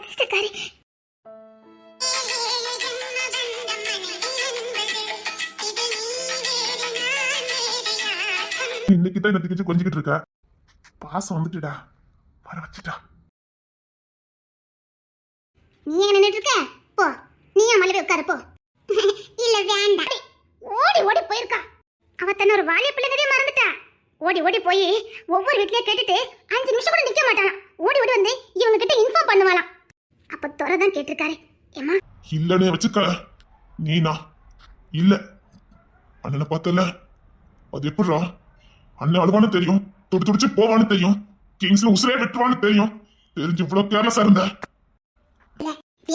அதிர்ஷ்டக்காரி. இன்னைக்கு தான் இந்த கொஞ்சிக்கிட்டு இருக்க. பாசம் வந்துட்டுடா, வர வச்சுட்டா. நீ எங்க நின்னுட்டு இருக்க? போ, நீ மல்லவே உட்காரு போ. இல்ல வேண்டாம். ஓடி ஓடி போயிருக்கா. அவ தன்ன ஒரு வாலிய பிள்ளைங்கவே மறந்துட்டா. ஓடி ஓடி போய் ஒவ்வொரு வீட்லயே கேட்டுட்டு 5 நிமிஷம் கூட நிக்க மாட்டாளாம். ஓடி ஓடி வந்து இவங்க கிட்ட இன்ஃபார்ம் பண்ணுவாளாம். அப்ப துறதான் கேட்டிருக்காரு. ஏமா இல்லனே வச்சுக்க. நீனா இல்ல அண்ணனை பார்த்தல, அது எப்படிடா? அண்ணன் அழுவான்னு தெரியும், துடி துடிச்சு போவான்னு தெரியும், கிங்ஸ்ல உசுரே வெட்டுவான்னு தெரியும். தெரிஞ்சு இவ்வளவு கேர்லஸா இருந்த.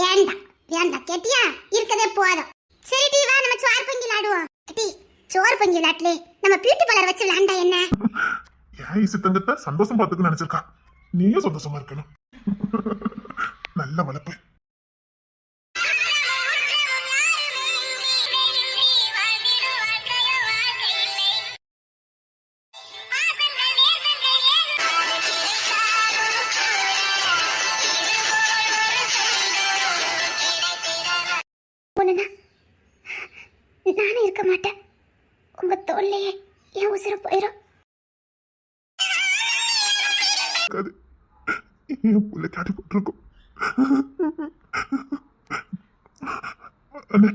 வேண்டாம் வேண்டாம் கேட்டியா? இருக்கதே போதும். சரி டி வா, நம்ம சோறு பொங்கி விளையாடுவோம். டி சோறு பொங்கி விளையாட்டுல நம்ம பியூட்டி பார்லர் வச்சு விளையாண்டா என்ன? ஏன் இசை தங்கத்தை சந்தோஷம் பார்த்துக்குன்னு நினைச்சிருக்கா. நீயும் சந்தோஷமா இருக்கணும். நல்ல வளர்ப்பு. நானும் இருக்க மாட்டேன். உங்க தோல்லையே என் உசுர போயிடும். என் புள்ள காட்டி போட்டிருக்கும். அண்ணே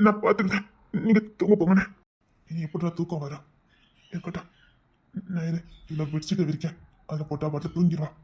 நான் பாத்துக்கிறேன், நீங்க தூங்க போங்கண்ணே. இனி எப்படா தூக்கம் வரும்? இருக்கட்டும், நான் இதுல பெட்ஷீட்டை விரிக்கேன், அதுல போட்டா பாட்டு தூங்கிடுவான்.